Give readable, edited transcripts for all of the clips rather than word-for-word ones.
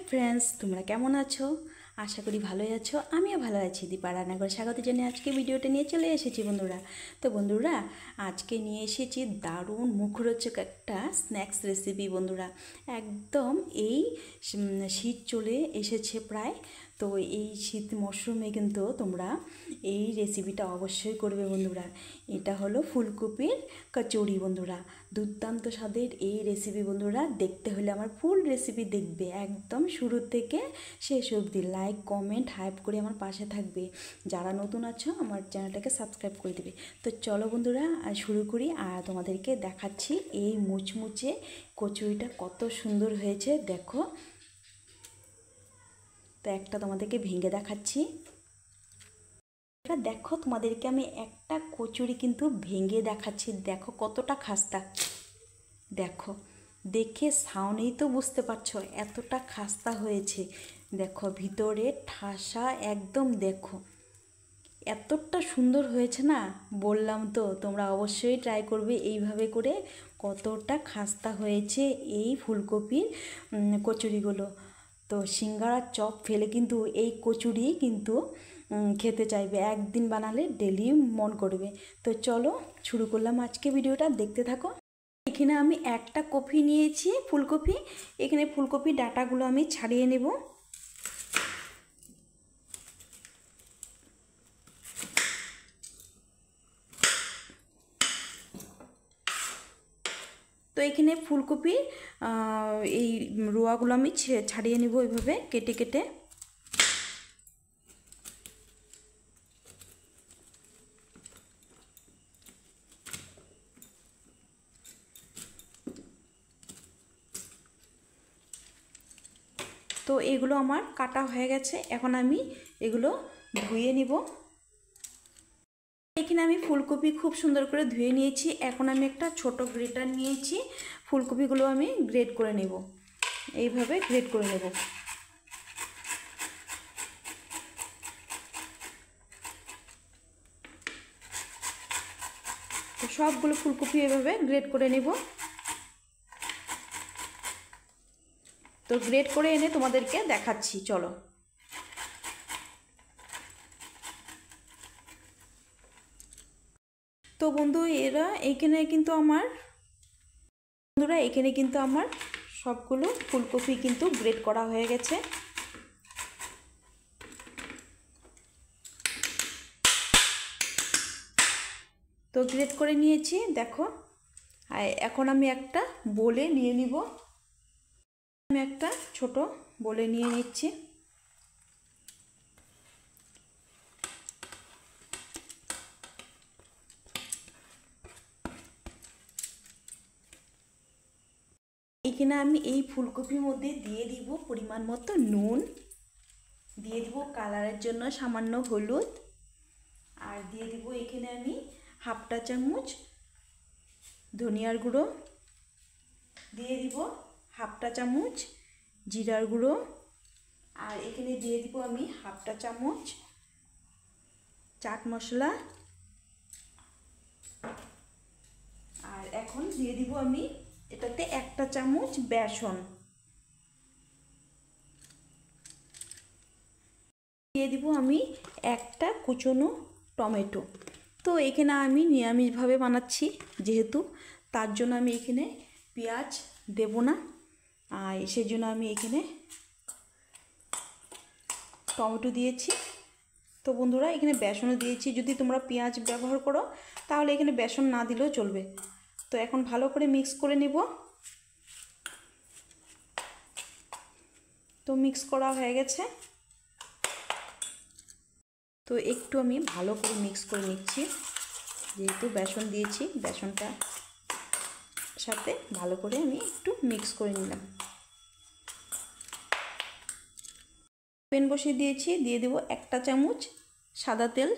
Friends, তোমরা কেমন আছো? আশা করি ভালোই আছো। আমিও ভালো আছি। দীপা রান্নাঘর স্বাগত জানিয়ে আজকে ভিডিওটা নিয়ে চলে এসেছি বন্ধুরা। তো বন্ধুরা, আজকে নিয়ে এসেছি দারুণ মুখরোচক একটা স্ন্যাক্স রেসিপি বন্ধুরা। একদম এই শীত চলে এসেছে প্রায়। তো এই শীত মরশুমে কিন্তু তোমরা এই রেসিপিটা অবশ্যই করবে বন্ধুরা। এটা হলো ফুলকপির কচুরি বন্ধুরা। দুর্দান্ত স্বাদের এই রেসিপি বন্ধুরা। দেখতে হলে আমার ফুল রেসিপি দেখবে, একদম শুরু থেকে শেষ অবধি। লাইক কমেন্ট হাইপ করে আমার পাশে থাকবে। যারা নতুন আছো আমার চ্যানেলটাকে সাবস্ক্রাইব করে দেবে। তো চলো বন্ধুরা শুরু করি। আর তোমাদেরকে দেখাচ্ছি এই মুচমুচে কচুরিটা কত সুন্দর হয়েছে দেখো। তো একটা তোমাদেরকে ভেঙে দেখাচ্ছি। দেখো, তোমাদেরকে আমি একটা কচুরি কিন্তু ভেঙে দেখাচ্ছি। দেখো কতটা খাস্তা। দেখো, দেখে সাউনেই তো বুঝতে পারছো এতটা খাস্তা হয়েছে। দেখো ভিতরে ঠাসা একদম। দেখো এতটা সুন্দর হয়েছে না, বললাম তো তোমরা অবশ্যই ট্রাই করবে এইভাবে করে। কতটা খাস্তা হয়েছে এই ফুলকপির কচুরিগুলো। তো সিঙ্গারা চপ ফেলে কিন্তু এই কচুরি কিন্তু খেতে চাইবে। একদিন বানালে ডেলি মন করবে। তো চলো শুরু করলাম আজকে ভিডিওটা, দেখতে থাকো। এখানে আমি একটা কপি নিয়েছি ফুলকপি। এখানে ফুলকপি ডাঁটাগুলো আমি ছাড়িয়ে নেব। তো এখানে ফুলকপি এই রোয়াগুলো আমি ছাড়িয়ে নেব এইভাবে কেটে কেটে। তো এগুলো আমার কাটা হয়ে গেছে। এখন আমি এগুলো ধুয়ে নিব। এখানে আমি ফুলকপি খুব সুন্দর করে ধুয়ে নিয়েছি। এখন আমি একটা ছোট গ্রেটার নিয়েছি। ফুলকপিগুলো আমি গ্রেট করে নেব, এইভাবে গ্রেট করে নেব। তো সবগুলো ফুলকপি এভাবে গ্রেট করে নেব। তো গ্রেট করে এনে তোমাদেরকে দেখাচ্ছি, চলো। তো বন্ধুরা এখানে কিন্তু আমার সবগুলো ফুলকপি কিন্তু গ্রেট করা হয়ে গেছে। তো গ্রেট করে নিয়েছি দেখো। আর এখন আমি একটা বোলে নিয়ে নিব। আমি একটা ছোট বোলে নিয়ে নিচ্ছি। এখানে আমি এই ফুলকপির মধ্যে দিয়ে দিব পরিমাণ মতো নুন, দিয়ে দিব কালারের জন্য সামান্য হলুদ, আর দিয়ে দিব এখানে আমি হাফটা চামচ ধনিয়ার গুঁড়ো, দিয়ে দিব হাফটা চামচ জিরার গুঁড়ো, আর এখানে দিয়ে দিব আমি হাফটা চামচ চাট মশলা, আর এখন দিয়ে দিব আমি এটাতে একটা চামচ বেসন, দিয়ে দিব আমি একটা কুচনো টমেটো। তো এখানে আমি নিরামিষভাবে বানাচ্ছি যেহেতু, তার জন্য আমি এখানে পেঁয়াজ দেব না। আর সেই জন্য আমি এখানে টমেটো দিয়েছি। তো বন্ধুরা এখানে বেসনও দিয়েছি। যদি তোমরা পেঁয়াজ ব্যবহার করো তাহলে এখানে বেসন না দিলেও চলবে। তো এখন ভালো করে মিক্স করে নেব। তো মিক্স করা হয়ে গেছে। তো একটু আমি ভালো করে মিক্স করে নিচ্ছি, যেহেতু বেসন দিয়েছি। বেসনটা সাথে ভালো করে আমি একটু মিক্স করে নিলাম। প্যান বসিয়ে দিয়েছি, দিয়ে দেব একটা চামচ সাদা তেল,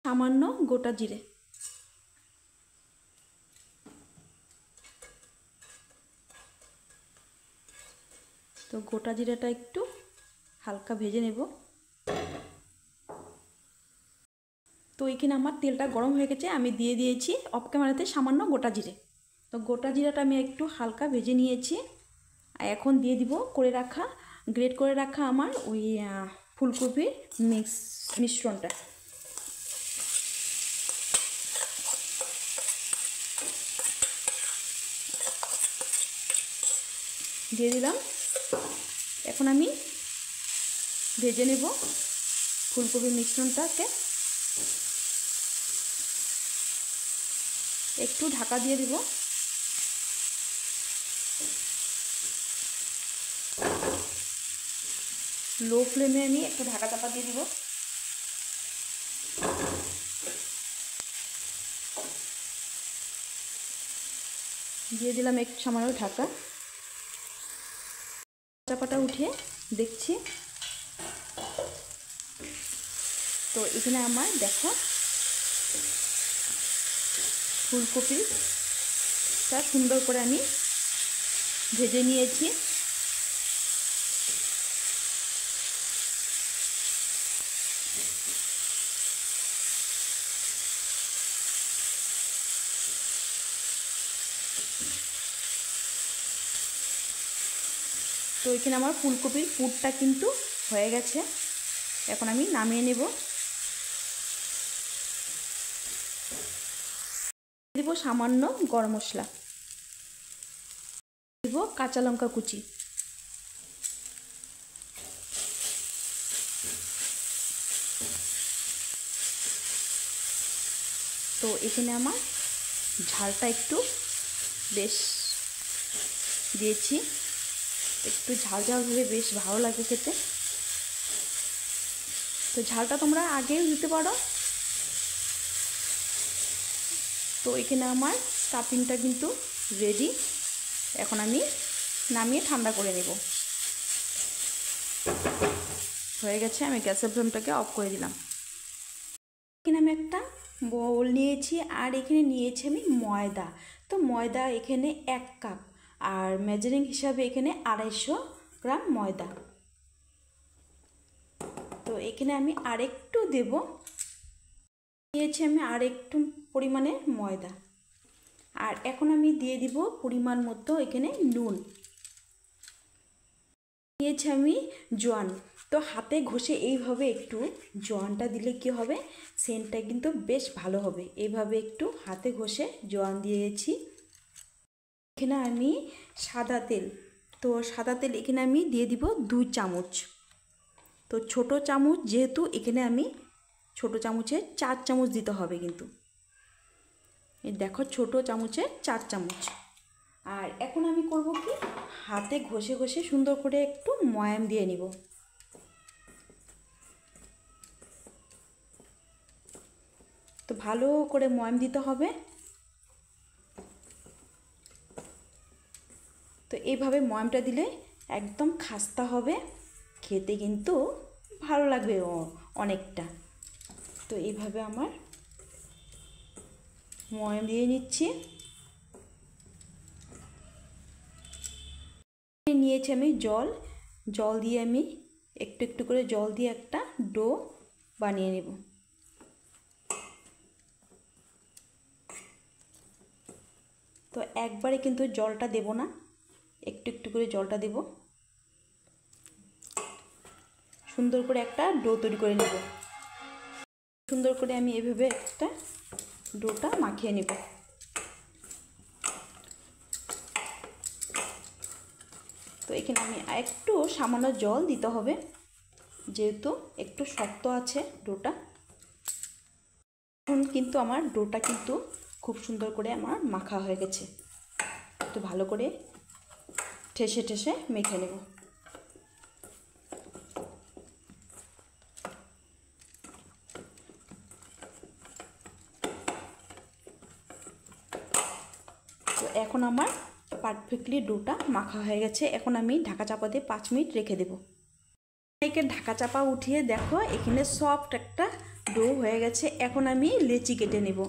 সামান্য গোটা জিরে। তো গোটা জিরাটা একটু হালকা ভেজে নেব। তো এখানে আমার তেলটা গরম হয়ে গেছে, আমি দিয়ে দিয়েছি অফ ক্যামেরাতে সামান্য গোটা জিরে। তো গোটা জিরাটা আমি একটু হালকা ভেজে নিয়েছি। আর এখন দিয়ে দিব করে রাখা গ্রেট করে রাখা আমার ওই ফুলকপির মিশ্রণটা। দিয়ে দিলাম। এখন আমি ভেজে নেব ফুলকপির মিশ্রণটাকে। একটু ঢাকা দিয়ে দিব। লো ফ্লেমে আমি একটু ঢাকা চাপা দিয়ে দিব। দিয়ে দিলাম একটু সামান্য ঢাকা। চাপাটা উঠিয়ে দেখছি, তো এখানে আমার দেখো ফুলকপিটা সুন্দর করে আমি ভেজে নিয়েছি। তো এখানে আমার ফুলকপির পুরটা কিন্তু হয়ে গেছে। এখন আমি নামিয়ে নেব। দেব সামান্য গরম মশলা, দেব কাঁচা লঙ্কা কুচি, তো এখানে আমার ঝালটা একটু বেশ দিয়েছি, একটু ঝাল ঝাল হলে বেশ ভালো লাগে খেতে। তো ঝালটা তোমরা আগেও দিতে পারো। তো এখানে আমার স্টাফিংটা কিন্তু রেডি। এখন আমি নামিয়ে ঠান্ডা করে নেব। হয়ে গেছে, আমি গ্যাসের ফ্লেমটাকে অফ করে দিলাম। এখানে আমি একটা বোল নিয়েছি, আর এখানে নিয়েছি আমি ময়দা। তো ময়দা এখানে 1 কাপ, আর মেজারিং হিসাবে এখানে 250 গ্রাম ময়দা। তো এখানে আমি আরেকটু দেব, নিয়েছি আমি আরেকটু পরিমাণে ময়দা। আর এখন আমি দিয়ে দিব পরিমাণ মতো এখানে নুন। নিয়েছি আমি জোয়ান। তো হাতে ঘষে এইভাবে একটু জোয়ানটা দিলে কি হবে, সেন্টটা কিন্তু বেশ ভালো হবে। এইভাবে একটু হাতে ঘষে জোয়ান দিয়েছি। এখানে আমি সাদা তেল, তো সাদা তেল এখানে আমি দিয়ে দিব 2 চামচ। তো ছোট চামচ যেহেতু, এখানে আমি ছোট চামচে 4 চামচ দিতে হবে কিন্তু। এই দেখো ছোট চামচে 4 চামচ। আর এখন আমি করব কি, হাতে ঘষে ঘষে সুন্দর করে একটু ময়াম দিয়ে নিব। তো ভালো করে ময়াম দিতে হবে। তো এইভাবে ময়ামটা দিলে একদম খাস্তা হবে, খেতে কিন্তু ভালো লাগবে অনেকটা। তো এইভাবে আমার ময়াম দিয়ে নিচ্ছি। নিয়েছি আমি জল দিয়ে আমি একটু একটু করে জল দিয়ে একটা ডো বানিয়ে নেব। তো একবারে কিন্তু জলটা দেব না, একটু একটু করে জলটা দেব। সুন্দর করে একটা ডো তৈরি করে নেব। সুন্দর করে আমি এভাবে একটা ডোটা মাখিয়ে নেব। তো এখানে আমি একটু সামান্য জল দিতে হবে, যেহেতু একটু শক্ত আছে ডোটা। এখন কিন্তু আমার ডোটা কিন্তু খুব সুন্দর করে আমার মাখা হয়ে গেছে। একটু ভালো করে ঠেসে ঠেসে মেখে নেব। তো এখন আমার পারফেক্টলি ডোটা মাখা হয়ে গেছে। এখন আমি ঢাকা চাপা দিয়ে 5 মিনিট রেখে দেব। ঢাকা চাপা উঠিয়ে দেখো এখানে সফট একটা ডো হয়ে গেছে। এখন আমি লেচি কেটে নেব।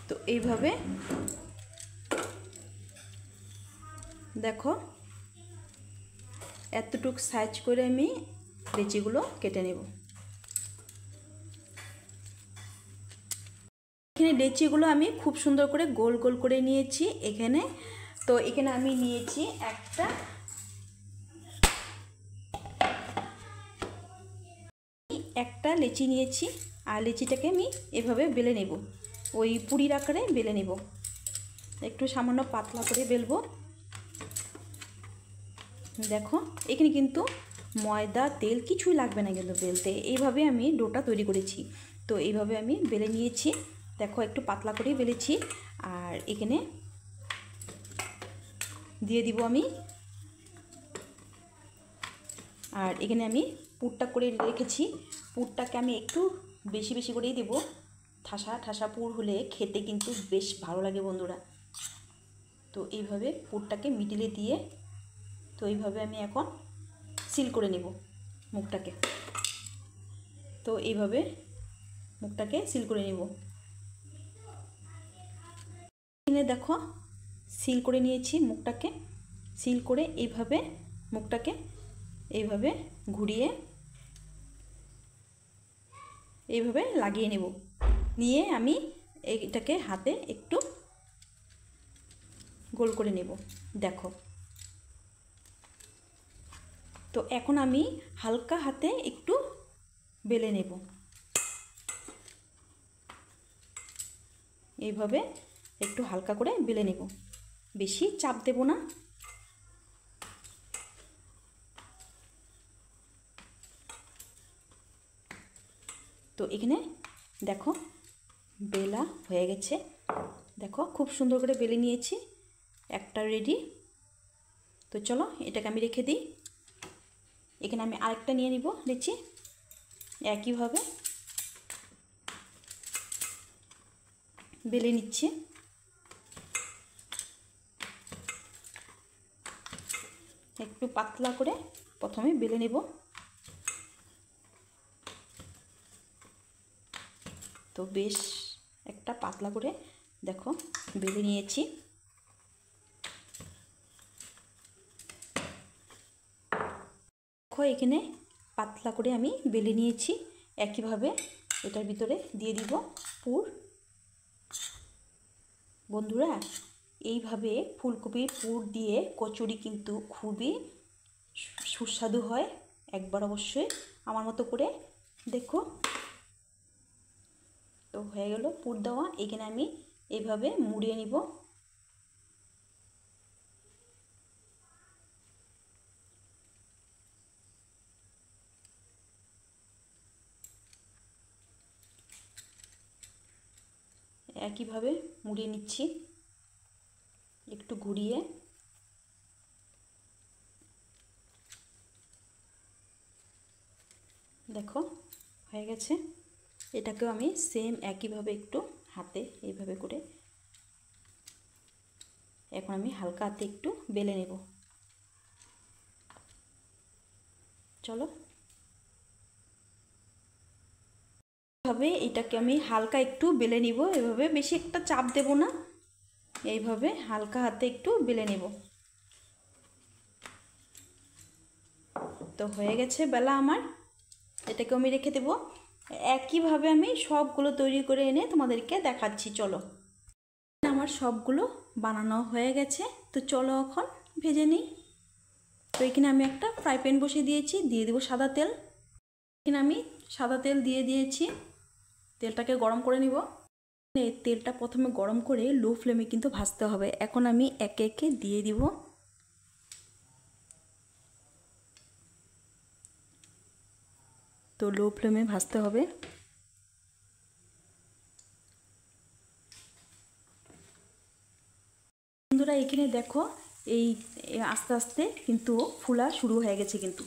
তো এইভাবে দেখো এতটুকু সাইজ করে আমি লেচিগুলো কেটে নেব। এখানে লেচিগুলো আমি খুব সুন্দর করে গোল গোল করে নিয়েছি এখানে। তো এখানে আমি নিয়েছি একটা একটা লেচি নিয়েছি, আর লেচিটাকে আমি এভাবে বেলে নেব, ওই পুরির আকারে বেলে নেব। একটু সামান্য পাতলা করে বেলবো। দেখো এখানে কিন্তু ময়দা তেল কিছুই লাগবে না কিন্তু বেলতে, এইভাবে আমি ডোটা তৈরি করেছি। তো এইভাবে আমি বেলে নিয়েছি, দেখো একটু পাতলা করেই বেলেছি। আর এখানে দিয়ে দিব আমি, আর এখানে আমি পুরটা করে রেখেছি। পুরটাকে আমি একটু বেশি বেশি করেই দেব, ঠাসা ঠাসা পুর হলে খেতে কিন্তু বেশ ভালো লাগে বন্ধুরা। তো এইভাবে পুরটাকে মিডিলে দিয়ে, তো এইভাবে আমি এখন সিল করে নেব মুখটাকে। তো এইভাবে মুখটাকে সিল করে নেব। এখানে দেখো সিল করে নিয়েছি মুখটাকে। সিল করে এইভাবে মুখটাকে এইভাবে ঘুরিয়ে এইভাবে লাগিয়ে নেব। নিয়ে আমি এটাকে হাতে একটু গোল করে নেব। দেখো তো এখন আমি হালকা হাতে একটু বেলে নেব, এইভাবে একটু হালকা করে বেলে নেব, বেশি চাপ দেব না। তো এখানে দেখো বেলা হয়ে গেছে, দেখো খুব সুন্দর করে বেলে নিয়েছি, একটা রেডি। তো চলো এটাকে আমি রেখে দিই। এখানে আমি আরেকটা নিয়ে নিব লেচি, একইভাবে বেলে নিচ্ছি। একটু পাতলা করে প্রথমে বেলে নেব। তো বেশ একটা পাতলা করে দেখো বেলে নিয়েছি। দেখো এখানে পাতলা করে আমি বেলে নিয়েছি। একইভাবে এটার ভিতরে দিয়ে দিব পুর। বন্ধুরা এইভাবে ফুলকপির পুর দিয়ে কচুরি কিন্তু খুবই সুস্বাদু হয়, একবার অবশ্যই আমার মতো করে দেখো। তো হয়ে গেল পুর দেওয়া। এখানে আমি এইভাবে মুড়িয়ে নিব। একইভাবে মুড়িয়ে নিচ্ছি একটু ঘুরিয়ে। দেখো হয়ে গেছে। এটাকেও আমি সেম একইভাবে একটু হাতে এইভাবে করে এখন আমি হালকা হাতে একটু বেলে নেব। চলো এইভাবে এটাকে আমি হালকা একটু বেলে নিব, এভাবে বেশি একটা চাপ দেব না, এইভাবে হালকা হাতে একটু বেলে নেব। তো হয়ে গেছে বেলা আমার, এটাকে আমি রেখে দেব। একইভাবে আমি সবগুলো তৈরি করে এনে তোমাদেরকে দেখাচ্ছি। চলো আমার সবগুলো বানানো হয়ে গেছে, তো চলো এখন ভেজে নিই। তো এখানে আমি একটা ফ্রাই প্যান বসিয়ে দিয়েছি, দিয়ে দেবো সাদা তেল। এখানে আমি সাদা তেল দিয়ে দিয়েছি, তেলটাকে গরম করে নিব। তেলটা প্রথমে গরম করে লো ফ্লেমে কিন্তু ভাজতে হবে। এখন আমি একে একে দিয়ে দিব। তো লো ফ্লেমে ভাজতে হবে। বন্ধুরা এখানে দেখো এই আস্তে আস্তে কিন্তু ফুলা শুরু হয়ে গেছে কিন্তু,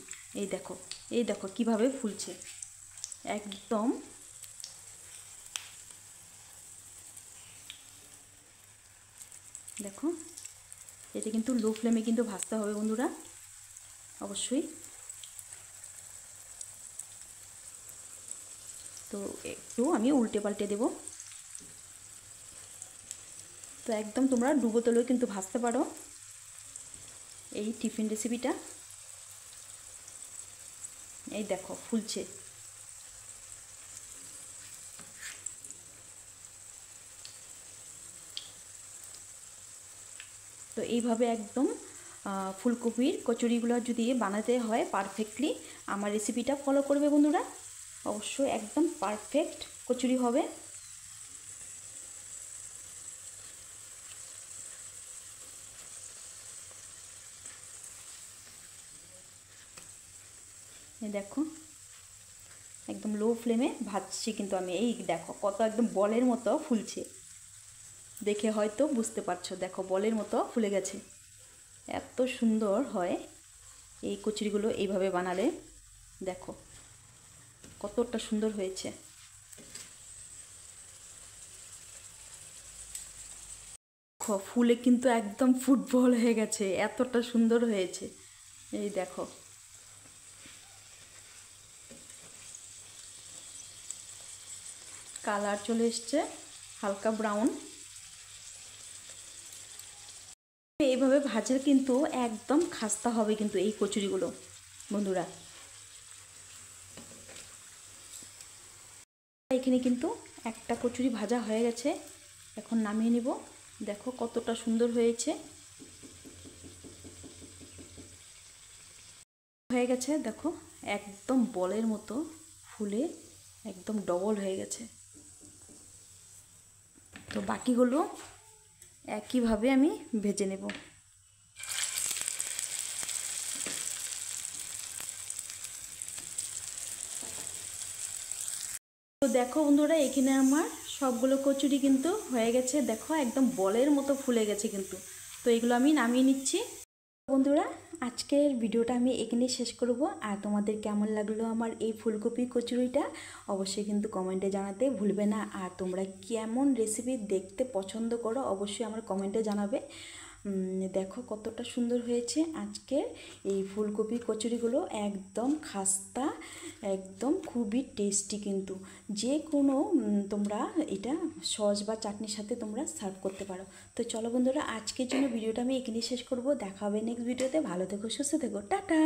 এই দেখো কিভাবে ফুলছে একদম। দেখো এটা কিন্তু লো ফ্লেমে কিন্তু ভাজতে হবে বন্ধুরা অবশ্যই। তো একটু আমি উল্টে পাল্টে দেব। তো একদম তোমরা ডুবো তেলেও কিন্তু ভাজতে পারো এই টিফিন রেসিপিটা। এই দেখো ফুলছে। তো এইভাবে একদম ফুলকপির কচুরিগুলো যদি বানাতে হয় পারফেক্টলি আমার রেসিপিটা ফলো করবে বন্ধুরা। অবশ্যই একদম পারফেক্ট কচুরি হবে। এই দেখো একদম লো ফ্লেমে ভাজছি কিন্তু আমি। এই দেখো কত একদম বলের মতো ফুলছে, দেখে হয়তো বুঝতে পারছো। দেখো বলের মতো ফুলে গেছে। এত সুন্দর হয় এই কচুরিগুলো এইভাবে বানালে। দেখো কতটা সুন্দর হয়েছে। ফুলে কিন্তু একদম ফুটবল হয়ে গেছে, এতটা সুন্দর হয়েছে। এই দেখো কালার চলে এসছে হালকা ব্রাউন। এইভাবে ভাজলে কিন্তু একদম খাস্তা হবে কিন্তু এই কচুরিগুলো বন্ধুরা। এখানে কিন্তু একটা কচুরি ভাজা হয়ে গেছে, এখন নামিয়ে নিব। দেখো কতটা সুন্দর হয়েছে, হয়ে গেছে। দেখো একদম বলের মতো ফুলে একদম ডবল হয়ে গেছে। তো বাকিগুলো একইভাবে আমি ভেজে নেব। তো দেখো বন্ধুরা এখানে আমার সবগুলো কচুরি কিন্তু হয়ে গেছে। দেখো একদম বলের মতো ফুলে গেছে কিন্তু। তো এগুলো আমি নামিয়ে নিচ্ছি। বন্ধুরা আজকের ভিডিওটা আমি এখানেই শেষ করব। আর তোমাদের কেমন লাগলো আমার এই ফুলকপি কচুরিটা অবশ্যই কিন্তু কমেন্টে জানাতে ভুলবে না। আর তোমরা কেমন রেসিপি দেখতে পছন্দ করো অবশ্যই আমার কমেন্টে জানাবে। দেখো কতটা সুন্দর হয়েছে আজকের এই ফুলকপি কচুরিগুলো, একদম খাস্তা, একদম খুবই টেস্টি কিন্তু। যে কোনো তোমরা এটা সস বা চাটনির সাথে তোমরা সার্ভ করতে পারো। তো চলো বন্ধুরা আজকের জন্য ভিডিওটা আমি এখানেই শেষ করব। দেখা হবে নেক্সট ভিডিওতে। ভালো থেকো, সুস্থ থেকো, টাটা।